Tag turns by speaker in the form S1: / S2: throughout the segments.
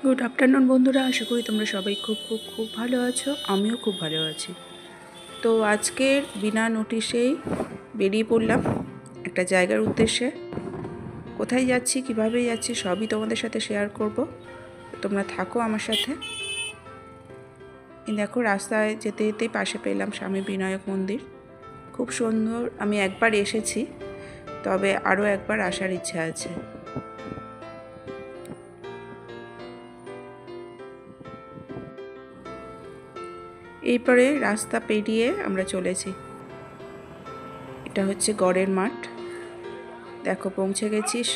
S1: Good afternoon বন্ধুরা, আশা করি তোমরা সবাই খুব খুব খুব ভালো আছো। আমিও খুব ভালো আছি। তো আজকের বিনা নোটিশেই বেরিয়ে পড়লাম একটা জায়গার উদ্দেশ্যে। কোথায় যাচ্ছি, কিভাবে যাচ্ছি সবই তোমাদের সাথে শেয়ার করব। তোমরা থাকো আমার সাথে। দেখো, রাস্তায় যেতে যেতেই পাশে পেলাম স্বামী বিনায়ক মন্দির। খুব সুন্দর। আমি একবার এসেছি, তবে আরও একবার আসার ইচ্ছা আছে। এরপরে রাস্তা পেরিয়ে আমরা চলেছি। এটা হচ্ছে গড়ের মাঠ। দেখো, পৌঁছে গেছিস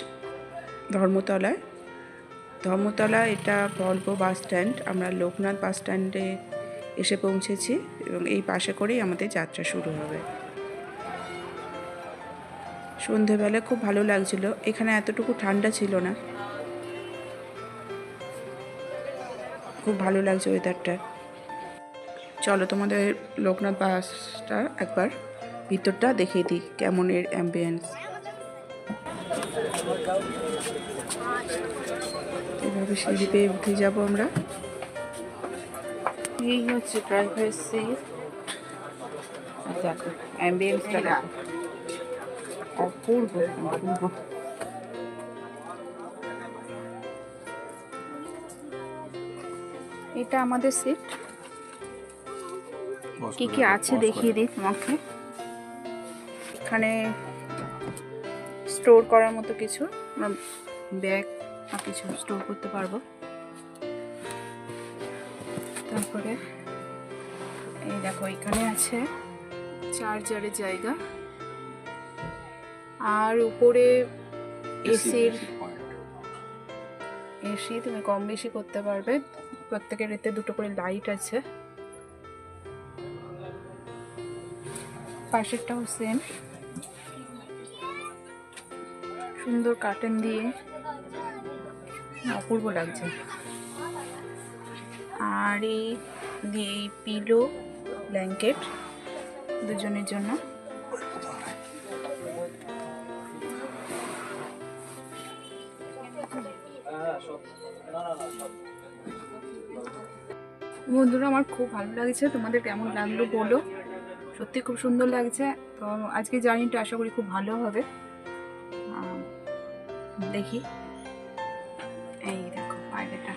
S1: ধর্মতলায়। ধর্মতলা এটা ভলভো বাস স্ট্যান্ড। আমরা লোকনাথ বাস স্ট্যান্ডে এসে পৌঁছেছি এবং এই পাশে করেই আমাদের যাত্রা শুরু হবে। সন্ধেবেলা খুব ভালো লাগছিল। এখানে এতটুকু ঠান্ডা ছিল না। খুব ভালো লাগছে ওয়েদারটা। চলো তোমাদের লোকনাথ বাসটা একবার ভিতরটা দেখিয়ে দিই, কেমন এর অ্যাম্বিয়েন্স। এভাবে সিঁড়ি পেয়ে উঠে যাবো আমরা। এই হচ্ছে ড্রাইভার সিট। দেখো অ্যাম্বিয়েন্সটা দেখো, অপূর্ব অপূর্ব। এটা আমাদের সিট। কি কি আছে দেখিয়ে দিই তোমাকে। এখানে স্টোর করার মতো কিছু, আমরা ব্যাগ বা কিছু স্টোর করতে পারবো। তারপরে এই দেখো, এখানে আছে চার্জারের জায়গা, আর উপরে এসি তুমি কম বেশি করতে পারবে। প্রত্যেকের এতে দুটো করে লাইট আছে। পাশেরটাও সেম, সুন্দর কার্টেন দিয়ে অপূর্ব লাগছে। আর এই পিলো ব্ল্যাঙ্কেট দুজনের জন্য। বন্ধুরা, আমার খুব ভালো লাগছে। তোমাদের কেমন লাগলো বলো। সত্যি খুব সুন্দর লাগছে। তো আজকে জার্নিটা আশা করি খুব ভালো হবে। দেখি, এই দেখো বাইরেটা।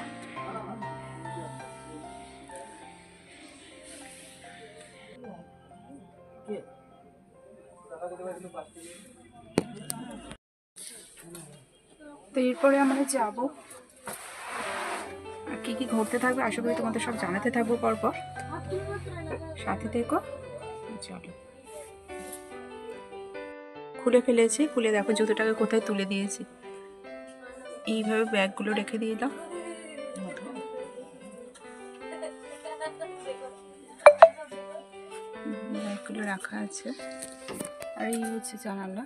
S1: তো এরপরে আমরা যাবো, আর কি কি ঘুরতে থাকবে আশা করি তোমাদের সব জানাতে থাকবো পরপর। সাথে থেকো। চলো, খুলে ফেলেছি। খুলে দেখো জুতোটাকে কোথায় তুলে দিয়েছি। এইভাবে ব্যাগগুলো রেখে দিলাম। ব্যাগগুলো রাখা আছে। আর এই হচ্ছে জানালা।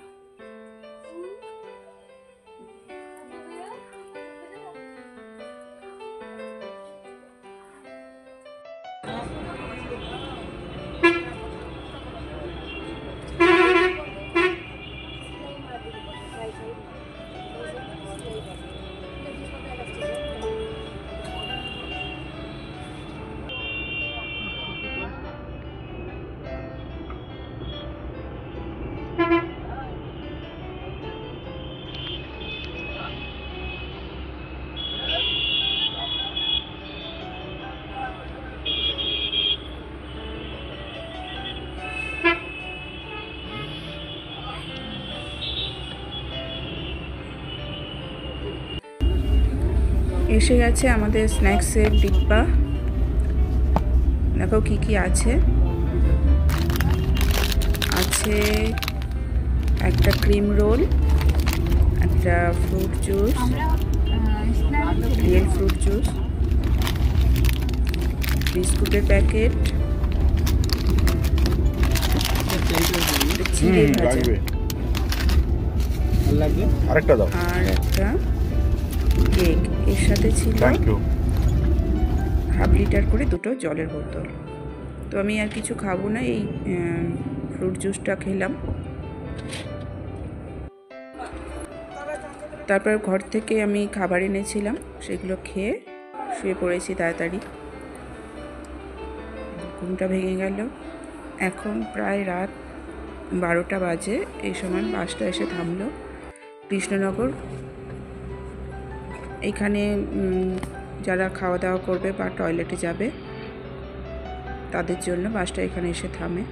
S1: এসে গেছে আমাদের স্ন্যাক্সের ডিব্বা। দেখো কি কি আছে। আছে একটা ক্রিম রোল, একটা fruit juice, real fruit juice, বিস্কুটের প্যাকেট, চিড়ে ভাজা,
S2: আরেকটা দাও,
S1: আর একটা কেক। এর সাথে ছিল হাফ লিটার করে দুটো জলের বোতল। তো আমি আর কিছু খাবো না, এই ফ্রুট জুসটা খেলাম। তারপর ঘর থেকে আমি খাবার এনেছিলাম, সেগুলো খেয়ে শুয়ে পড়েছি তাড়াতাড়ি, ঘুমটা ভেঙে গেল। এখন প্রায় রাত 12টা বাজে। এই সময় বাসটা এসে থামলো কৃষ্ণনগর। এইখানে যারা খাওয়া দাওয়া করবে বা টয়লেটে যাবে তাদের জন্য বাসটা এখানে এসে থামে।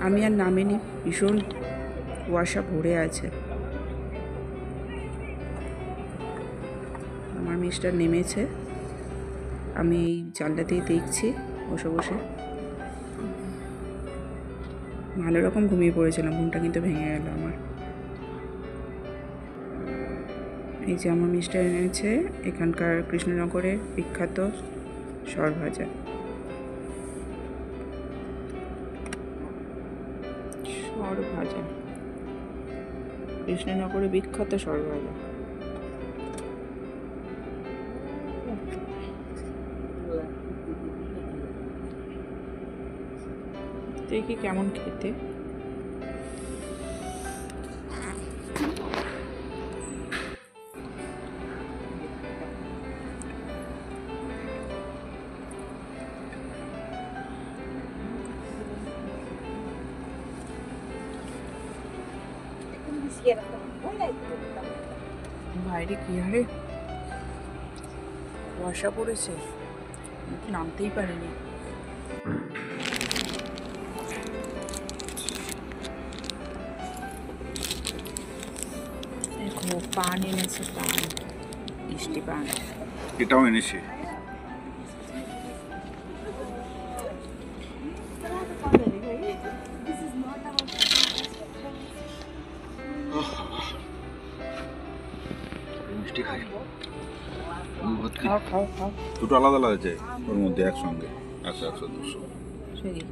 S1: আমি আর নামিনি, ভীষণ কুয়াশা ভরে আছে। আমার মিস্টার নেমেছে, আমি এই জানলা দিয়ে দেখছি বসে বসে। ভালো রকম ঘুমিয়ে পড়েছিলাম, ঘুমটা কিন্তু ভেঙে গেল আমার। এই যে আমার মিস্টার এনেছে এখানকার কৃষ্ণনগরের বিখ্যাত সরভাজা। সরভাজা, কৃষ্ণনগরের বিখ্যাত সরভাজা। দেখি কেমন খেতে। বাইরে কি হারে কুয়াশা পড়েছে, নামতেই পারিনি। দেখো পান এনেছে, পান, মিষ্টি পান।
S2: এটাও এনেছে। মিষ্টি খাই,
S1: খাও খাও খাও।
S2: দুটো আলাদা আলাদা আছে ওর মধ্যে একসঙ্গে, 100 100 200।
S1: সরি,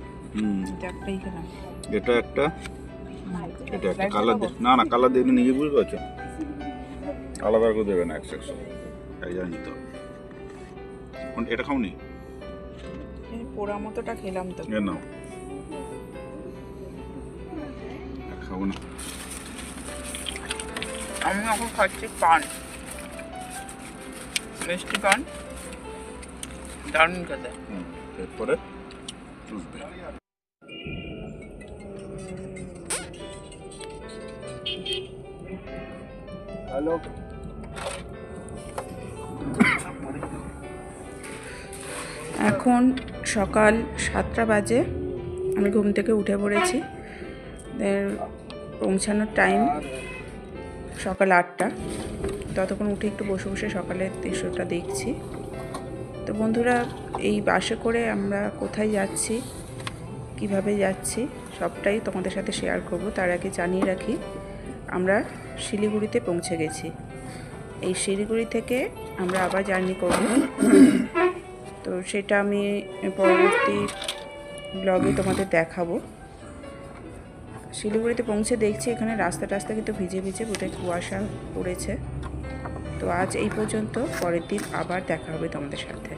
S1: এটা একটাই খেলাম।
S2: এটা একটা, এটা একটা কালার দিয়ে, না না কালার দিয়ে নিজে বুঝতে পারছো, আলাদা করে দেবে না 100 100, তাই জানি তো। এটা খাওনি?
S1: পোড়া মতোটা খেলাম তো।
S2: নাও, খাবো না।
S1: আমি এখন খাচ্ছি পান, মিষ্টি পান, দারুণ খেতে।
S2: এরপরে চুষবে। হ্যালো,
S1: এখন সকাল 7টা বাজে, আমি ঘুম থেকে উঠে পড়েছি। পৌঁছানোর টাইম সকাল 8টা। ততক্ষণ উঠে একটু বসে বসে সকালের দৃশ্যটা দেখছি। তো বন্ধুরা, এই বাসে করে আমরা কোথায় যাচ্ছি, কিভাবে যাচ্ছি, সবটাই তোমাদের সাথে শেয়ার করব। তার আগে জানিয়ে রাখি, আমরা শিলিগুড়িতে পৌঁছে গেছি। এই শিলিগুড়ি থেকে আমরা আবার জার্নি করব, তো সেটা আমি পরবর্তী ব্লগে তোমাদের দেখাবো। শিলিগুড়িতে পৌঁছে দেখছি এখানে রাস্তা কিন্তু ভিজে ভিজে বোধহয় কুয়াশা পড়েছে। তো আজ এই পর্যন্ত, পরের দিন আবার দেখা হবে তোমাদের সাথে।